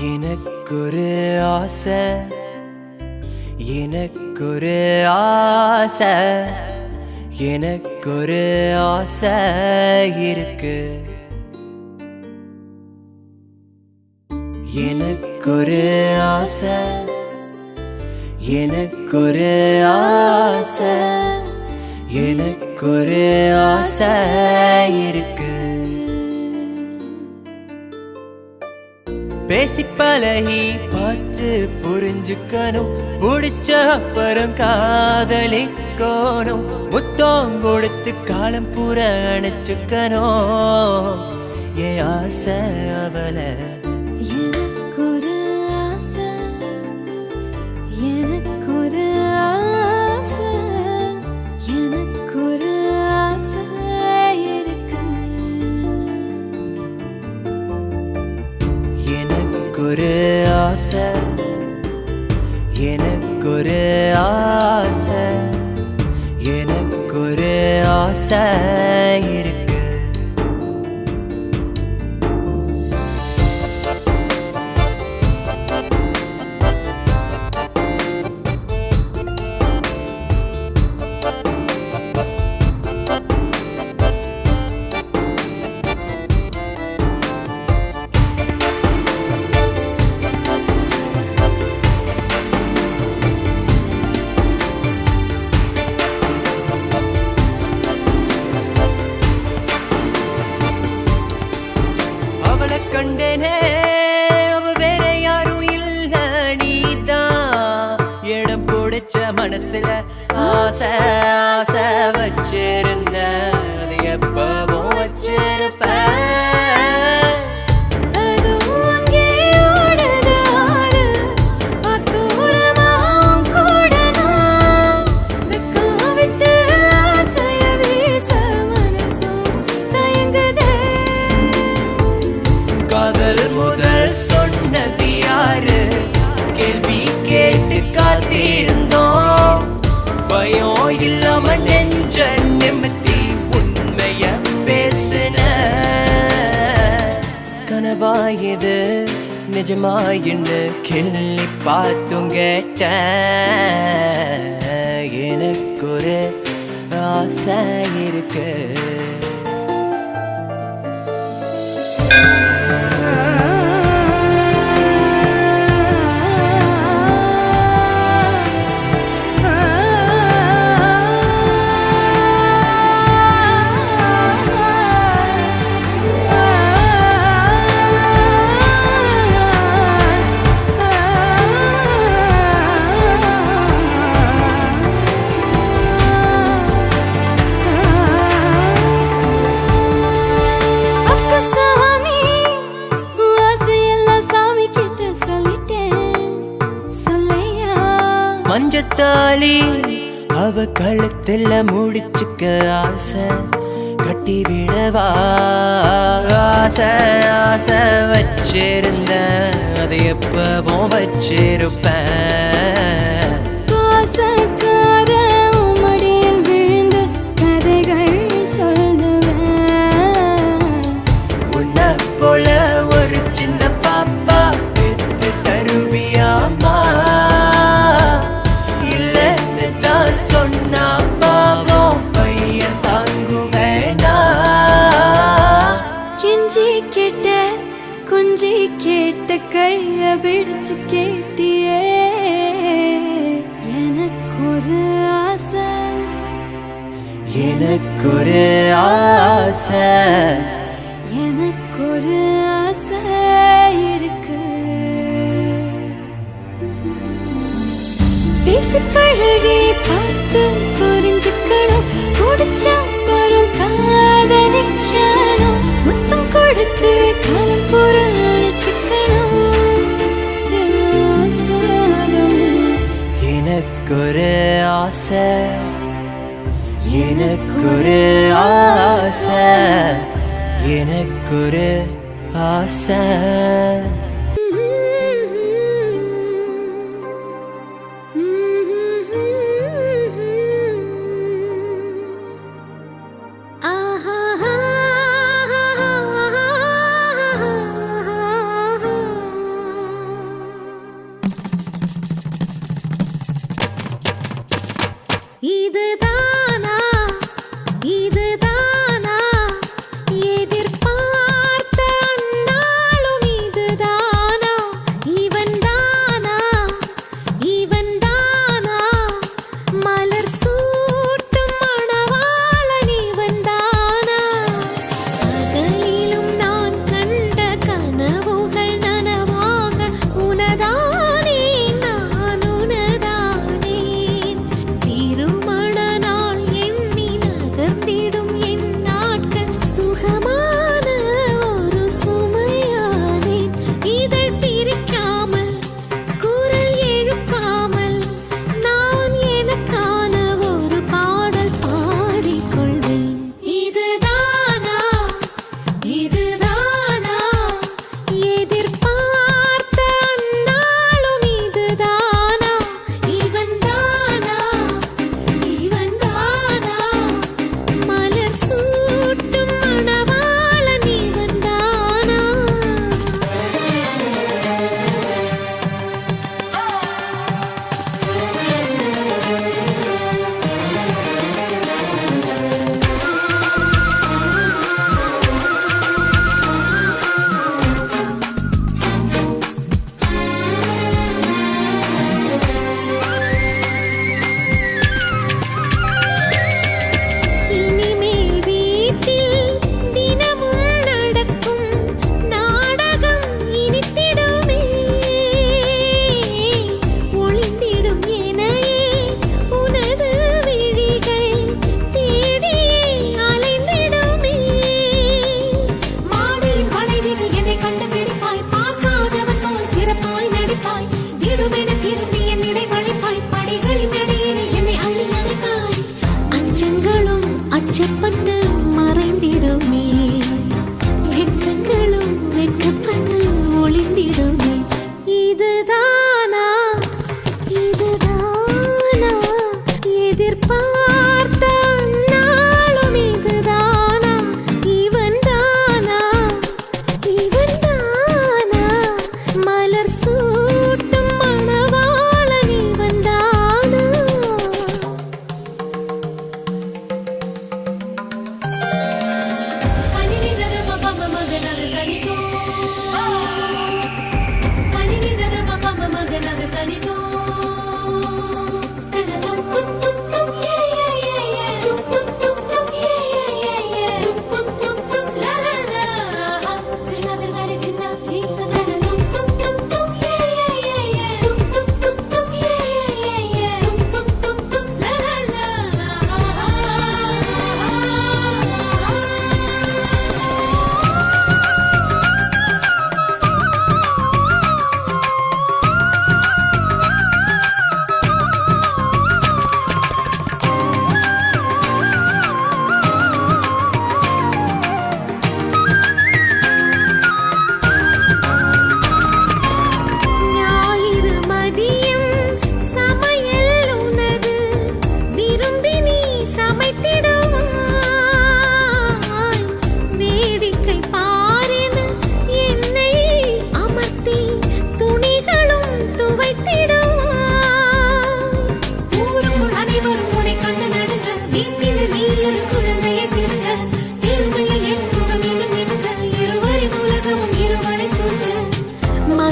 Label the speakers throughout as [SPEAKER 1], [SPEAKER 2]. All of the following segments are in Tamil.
[SPEAKER 1] எனக்கொரு ஆசை, எனக்கொரு ஆசை, எனக்கொரு ஆசை இருக்கு. எனக்கொரு ஆசை, எனக்கொரு ஆசை, எனக்கொரு ஆசை இருக்கு. பேசி பழகி பார்த்து புரிஞ்சுக்கணும், பிடிச்ச அப்புறம் காதலிக்கணும், முத்தம் கொடுத்து காலம் பூர அணைச்சுக்கணும். என் ஆசை அவளை.
[SPEAKER 2] எனக்கொரு ஆசை, எனக்கொரு ஆசை, எனக்கொரு ஆசை இருக்கு.
[SPEAKER 1] எனக்கொரு ஆசை, எனக்கொரு ஆசை, எனக்கொரு ஆசை இருக்கு. கண்டேனே அவ வேற யாரும் இல்ல, நீதான் இடம் பிடிச்ச மனசுல ஆசை ஆசை வச்சிருந்த, அது எப்பவும் வச்சிருப்ப. முதல் சொன்னது யாரு? கேள்வி கேட்டு காத்திருந்தோம், பயம் இல்லாம நெஞ்ச நிமித்தி உண்மைய பேசுன. கனவாயுது நிஜமாயின்னு கிள்ளி பார்த்தும் கேட்ட. எனக்கொரு ஆசை இருக்கு. மஞ்சத்தாளி அவ கழுத்துல முடிச்சுக்க ஆசை, கட்டி விடவா ஆசை ஆசை வச்சிருந்த, அது எப்பவும் வச்சிருப்பேன். உன்னை போல ஒரு சின்ன பாப்பா பெத்து தருவியாமா? சொன்னா பாவம் பையன் தாங்குவேனா?
[SPEAKER 2] கெஞ்சி கேட்ட கொஞ்சி கேட்ட கைய பிடிச்சு கேட்டியே. எனக்கொரு ஆசை,
[SPEAKER 1] எனக்கொரு ஆசை,
[SPEAKER 2] எனக்கொரு ஆசை இருக்கு. பேசி பழகி பார்த்து புரிஞ்சுக்கணும், பிடிச்ச வரும் காதலிக்கணும், முத்தம் கொடுத்து காலம் பூர அணைச்சுக்கணும்.
[SPEAKER 1] எனக்கொரு ஆசை, எனக்கொரு ஆசை, எனக்கொரு ஆசை.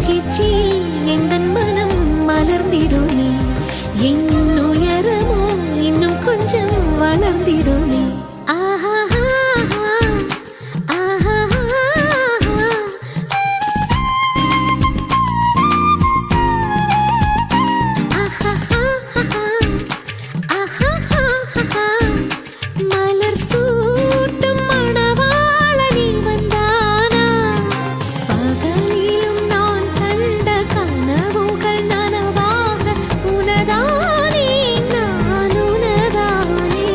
[SPEAKER 2] மகிழ்ச்சியில் எந்தன் மனம் மலர்ந்திடுமே என் உயரமோ இன்னும் கொஞ்சம் வளர்ந்திடுமே ஆஹா மலர் சூட்டும் மணவாளனி வந்தானா பகலிலும் நான் கண்ட கனவுகள் நனவாக உனதானே நான் உனதானே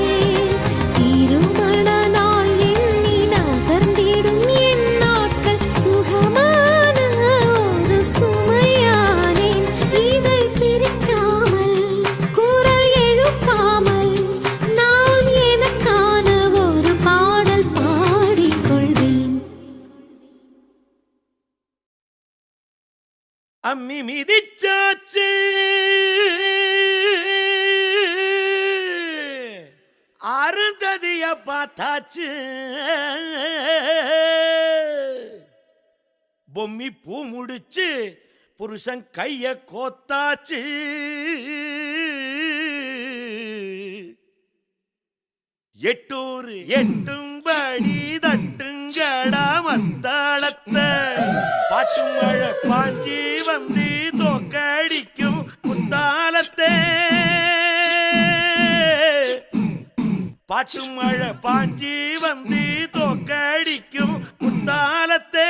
[SPEAKER 2] திருமண நாள் எண்ணி நகர்ந்திடும் என் நாட்கள் சுகமான ஒரு சுமையானேன் இதை பிரிக்காமல் குரல் எழுப்பாமல் நான் எனக்கான ஒரு பாடல் பாடிக்கொள்வேன்
[SPEAKER 3] அம்மி மிதிச்சாச்சு அருந்ததிய பார்த்தாச்சு பொம்மி பூ முடிச்சு புருஷன் கைய கோத்தாச்சு எட்டூர் எட்டும்படி தட்டுங்கடா மத்தாளத்தை பாட்டு மழை பாஞ்சி வந்து தோக்கடிக்கும் குத்தாலத்தே பாட்டு மழை பாஞ்சி வந்து தோக்கடிக்கும் குத்தாலத்தே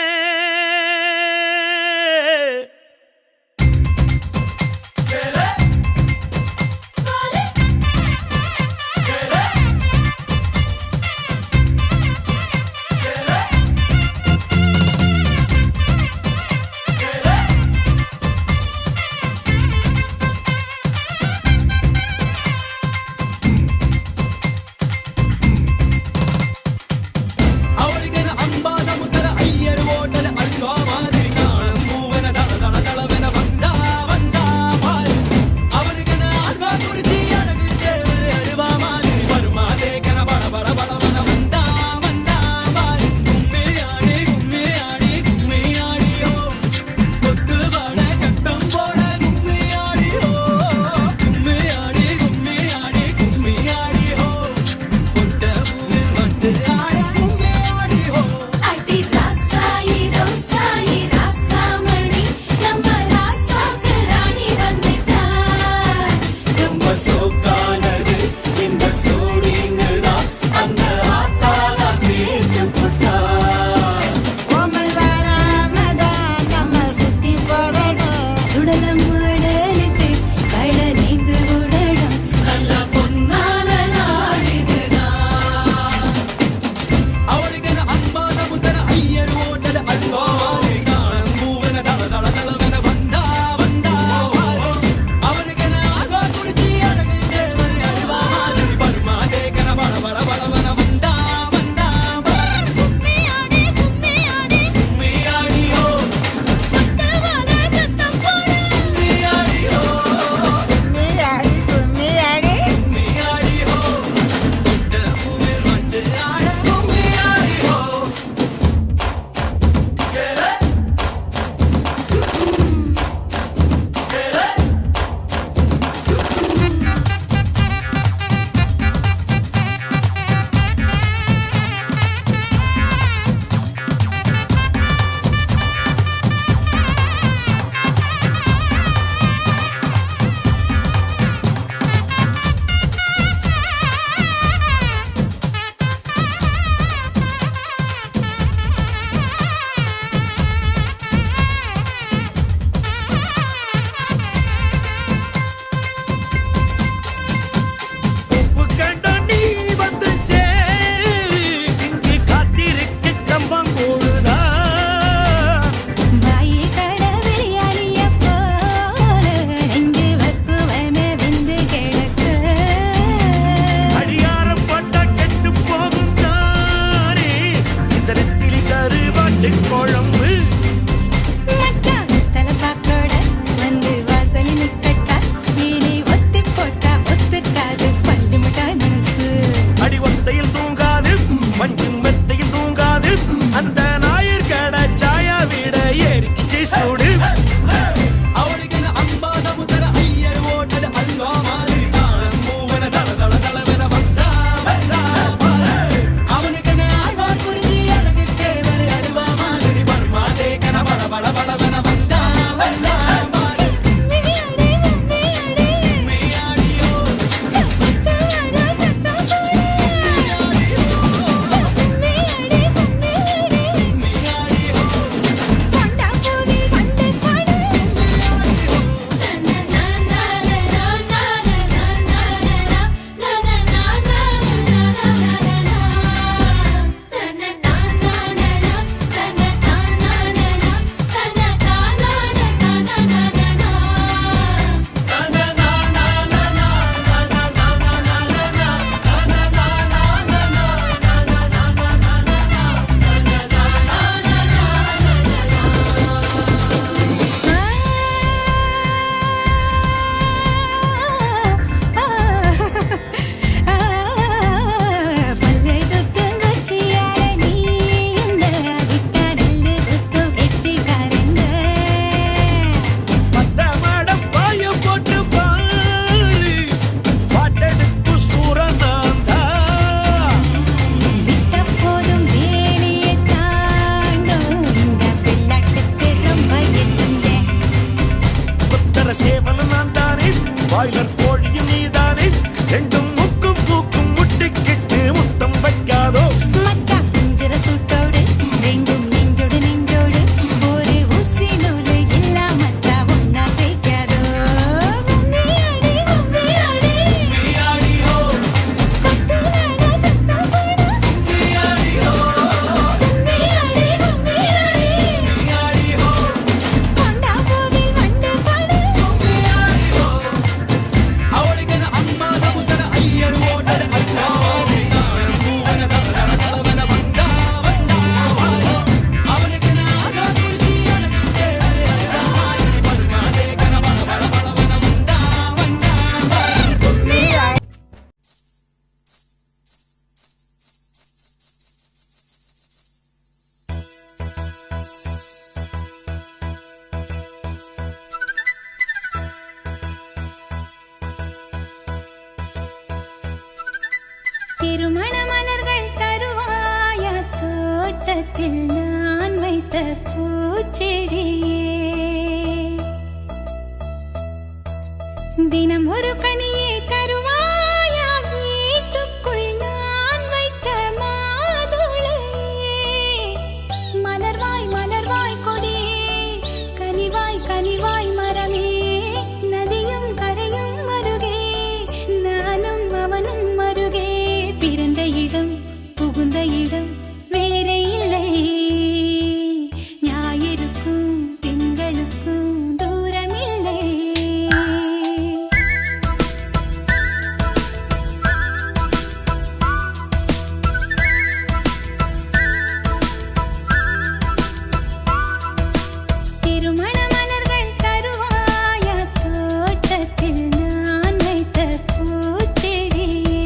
[SPEAKER 3] கால சேவலும் நான் தானே, பாய்லர் கோழியும் நீதானே, ரெண்டும் முக்கும் பூக்கும் முட்டிக்கிட்டு முத்தம் வைக்காதோ
[SPEAKER 2] மச்சான் குஞ்சிர சூட்டோடு ரெண்டும் நெஞ்சோடு நெஞ்சோடு ஒரு ஊசி நூலு இல்லாமத்தா ஒன்னா தேய்க்காதோ கும்மியாடி கும்மியாடி கும்மியாடி ஹோ கத்துனாடா சத்தம் போடு கும்மியாடி ஹோ கும்மியாடி கும்மியாடி கும்மியாடி ஹோ கொண்டா கோவில் வண்டு பாடு கும்மியாடி ஹோ
[SPEAKER 4] அவளுக்கென அம்மா சமுத்திர ஐயர் ஓட்டர் ஐயா
[SPEAKER 2] திருமண மலர்கள் தருவாயா தோட்டத்தில் நான் வைத்த பூச்செடியே தினம் ஒரு கனியை தருவாயா வீட்டுக்குள் நான் வைத்த மாதுளையே மலர்வாய் மலர்வாய் கொடியே கனிவாய் கனிவாய் மரமே நதியும் கரையும் மருகே நானும் அவனும் மருகே பிறந்த இடம் புகுந்த இடம் வேறே இல்லை ஞாயிறுக்கும் திங்களுக்கும் தூரமில்லை திருமண மலர்கள் தருவாயா தோட்டத்தில் நான் வைத்த பூச்செடியே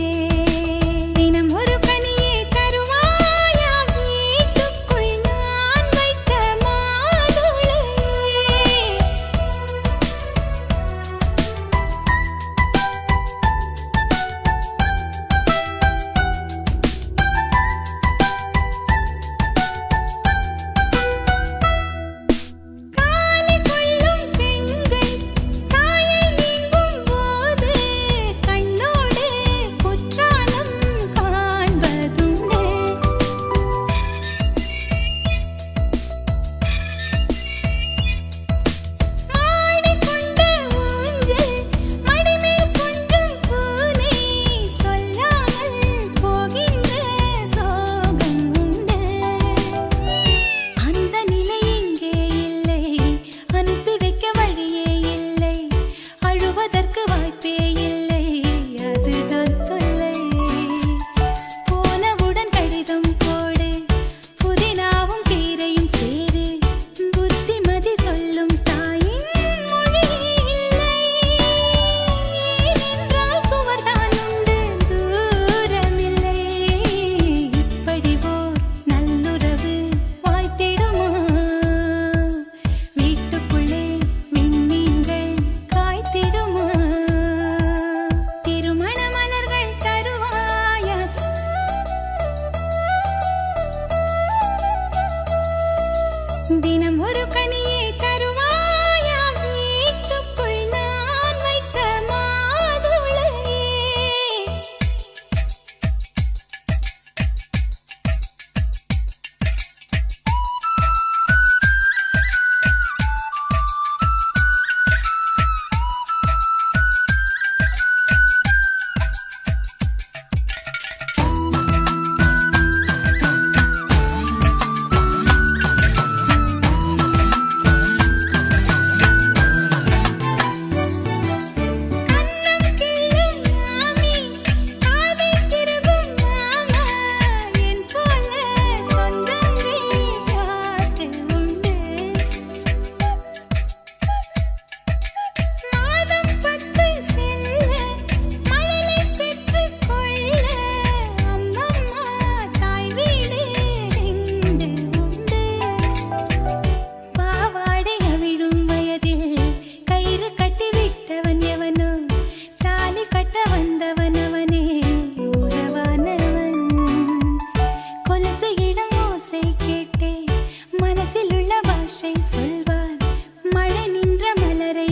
[SPEAKER 2] தினம் ஒரு கனியை தருவாயா வீட்டுக்குள் நான் வைத்த மாதுளையே காலை கொள்ளும் பெண்கள் தாயை நீங்கும் போது கண்ணோடு குற்றாலம் காண்பதுண்டு ஆடிக்கொண்ட ஊஞ்சல் மடிமேல் கொஞ்சம் பூனை சொல்லாமல் போகின்ற சோகம் உண்டு அந்த நிலை இங்கே இல்லை அனுப்பி வைக்க வழியே இல்லை அழுவதற்கு வாய்ப்பே இல்லை அதுதான் தொல்லை போனவுடன் கடிதம் போடு புதினாவும் கீரையும் சேரு புத்திமதி சொல்லும் தாயின் மொழி இல்லை ஏனென்றால் சுவர்தான் உண்டு தூரமில்லை இப்படி ஓர் நல்லுறவு வாய்த்திடுமா வீட்டுக்குள்ளே விண்மீன்கள் காய்த்திடுமா திருமண மலர்கள் தருவாயா தினம் ஒரு கனியை தருவாயா வீட்டுக்குள் நான் வைத்த மாதுளையே கண்ணம் கிள்ளும் மாமி காதை திருகும் மாமா என் போல சொந்தங்கள் காத்து உண்டு மாதம் 10 செல்ல மழலை பெற்றுக் கொள்ள அம்மம்மா தாய் வீடு 2 உண்டு பாவாடை அவிழும் வயதில் கயிறு கட்டி விட்டவன் எவனோ தாலி கட்ட வந்தவன் அவனே உறவானவன் கொலுசு இடம் ஓசை கேட்டே மனசில் உள்ள பாஷை சொல்வார் மழை நின்ற மலரை